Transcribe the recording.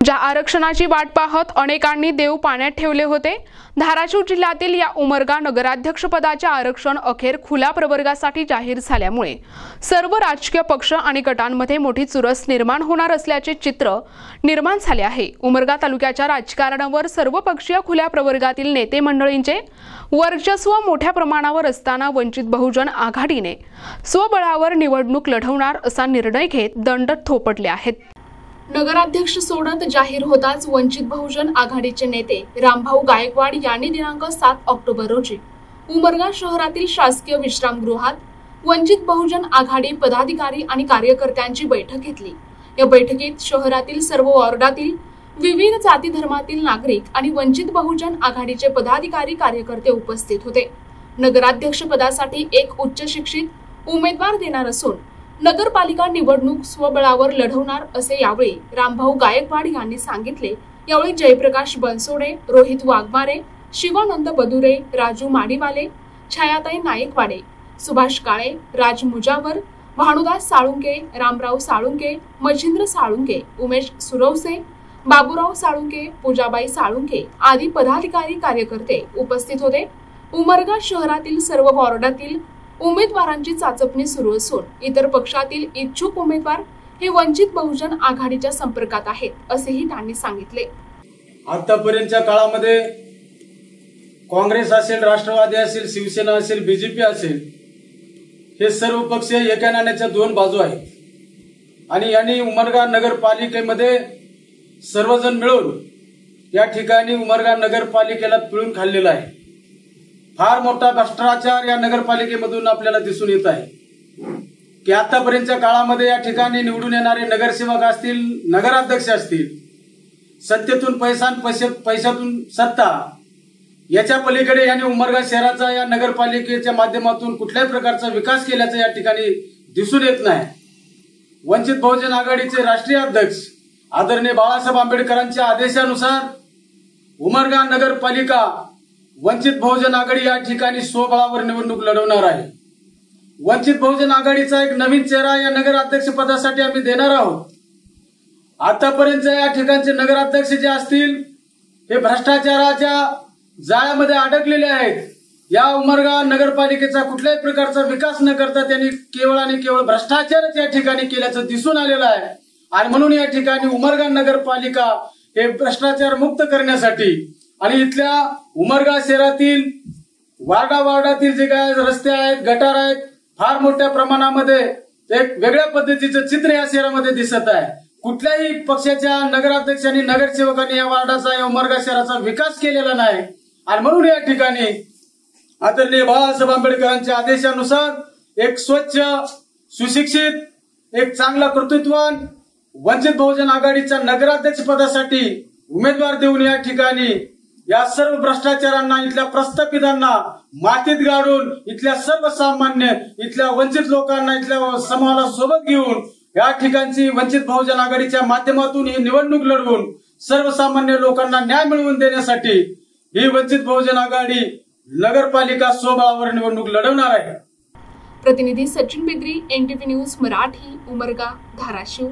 ज्या आरक्षणाची वाट पाहत अनेकांनी देव पाण्यात ठेवले होते, धाराशिव जिल्ह्यातील या उमरगा नगराध्यक्षपदाचे आरक्षण अखेर खुल्या प्रवर्गासाठी जाहीर झाल्यामुळे सर्व राजकीय पक्ष आणि गटांमध्ये मोठी चुरस निर्माण होणार असल्याचे चित्र निर्माण झाले आहे। उमरगा तालुक्याच्या राजकारणावर सर्वपक्षीय खुल्या प्रवर्गातील नेते मंडळींचे वर्चस्व मोठ्या प्रमाणावर असताना वंचित बहुजन आघाडीने स्वबळावर निवडणूक लढवणार असा निर्णय घेत दंड थोपटले आहेत। नगराध्यक्ष सोडत जाहीर होताच वंचित बहुजन आघाडीचे नेते रामभाऊ गायकवाड यांनी दिनांक 7 ऑक्टोबर रोजी उमरगा शहरातील शासकीय विश्रामगृहात वंचित बहुजन आघाडी पदाधिकारी आणि कार्यकर्त्यांची बैठक घेतली। या बैठकीत शहरातील सर्व वॉर्डातील विविध जाती धर्मातील नागरिक आणि वंचित बहुजन आघाडीचे पदाधिकारी कार्यकर्ते उपस्थित होते। नगराध्यक्ष पदासाठी एक उच्च शिक्षित उमेदवार देणार असून नगरपालिका निवडणूक स्वबळावर लढवणार असे यावेळी रामभाऊ गायकवाड यांनी सांगितले। यावेळी जयप्रकाश बनसोडे, रोहित वाघमारे, शिवानंद बदुरे, राजू माडीवाले, छायाताई नायकवाडे, सुभाष काळे, राज मुजावर, भानुदास साळुंके, रामराव साळुंके, मच्छिंद्र साळुंके, उमेश सुरवसे, बाबूराव साळुंके, पूजाबाई साळुंके आदी पदाधिकारी कार्यकर्ते उपस्थित होते। उमरगा शहरातील सर्व वॉर्डातील उमेदवारांची चाचपणी सुरू असून इतर पक्षातील इच्छुक उमेदवार हे वंचित बहुजन आघाडीच्या संपर्कात आहेत असेही त्यांनी सांगितले। आतापर्यंतच्या काळामध्ये काँग्रेस असेल, राष्ट्रवादी असेल, शिवसेना असेल, बीजेपी असेल, हे सर्व पक्ष एका नाण्याच्या दोन बाजू आहेत आणि यांनी उमरगा नगरपालिकेमध्ये सर्वजण मिळून या ठिकाणी उमरगा नगरपालिकेला पिळून खाल्लेला आहे। फार मोठा भ्रष्टाचार या नगरपालिकेमधून आपल्याला दिसून येत आहे की आतापर्यंतच्या काळामध्ये या ठिकाणी निवडून येणारे नगरसेवक असतील, नगराध्यक्ष असतील, सत्तेतून पैशातून सत्ता, याच्या पलीकडे यांनी उमरगा शहराचा या नगरपालिकेच्या माध्यमातून कुठल्याही प्रकारचा विकास केल्याचं या ठिकाणी दिसून येत नाही। वंचित बहुजन आघाडीचे राष्ट्रीय अध्यक्ष आदरणीय बाळासाहेब आंबेडकरांच्या आदेशानुसार उमरगा नगरपालिका वंचित बहुजन आघाडी या ठिकाणी स्वबळावर निवडणूक लढवणार आहे। वंचित बहुजन आघाडीचा एक नवीन चेहरा या नगराध्यक्ष पदासाठी आम्ही देणार आहोत। आतापर्यंत या ठिकाणचे नगराध्यक्ष जे असतील हे भ्रष्टाचाराच्या जाळ्यामध्ये अडकलेले आहेत। या उमरगा नगरपालिकेचा कुठल्याही प्रकारचा विकास न करता त्यांनी केवळ आणि केवळ भ्रष्टाचारच या ठिकाणी केल्याचं दिसून आलेलं आहे आणि म्हणून या ठिकाणी उमरगा नगरपालिका हे भ्रष्टाचार मुक्त करण्यासाठी आणि इथल्या उमरगा शहरातील वार्डातील जे काय रस्ते आहेत, गटार आहेत, फार मोठ्या प्रमाणामध्ये एक वेगळ्या पद्धतीचं चित्र या शहरामध्ये दिसत आहे। कुठल्याही पक्षाच्या नगराध्यक्षांनी, नगरसेवकांनी या वार्डाचा, या उमरगा शहराचा विकास केलेला नाही आणि म्हणून या ठिकाणी आदरणीय बाळासाहेब आंबेडकरांच्या आदेशानुसार एक स्वच्छ, सुशिक्षित, एक चांगला कर्तृत्ववान वंचित बहुजन आघाडीच्या नगराध्यक्ष पदासाठी उमेदवार देऊन या ठिकाणी या सर्व भ्रष्टाचारांना, इथल्या प्रस्थापितांना मातीत गाडून इथल्या सर्वसामान्य, इथल्या वंचित लोकांना, इथल्या समूहाला सोबत घेऊन या ठिकाणची वंचित बहुजन आघाडीच्या माध्यमातून ही निवडणूक लढवून सर्वसामान्य लोकांना न्याय मिळवून देण्यासाठी ही वंचित बहुजन आघाडी नगरपालिका स्वबळावर निवडणूक लढवणार आहे। प्रतिनिधी सचिन बिद्री, NTV न्यूज मराठी, उमरगा, धाराशिव।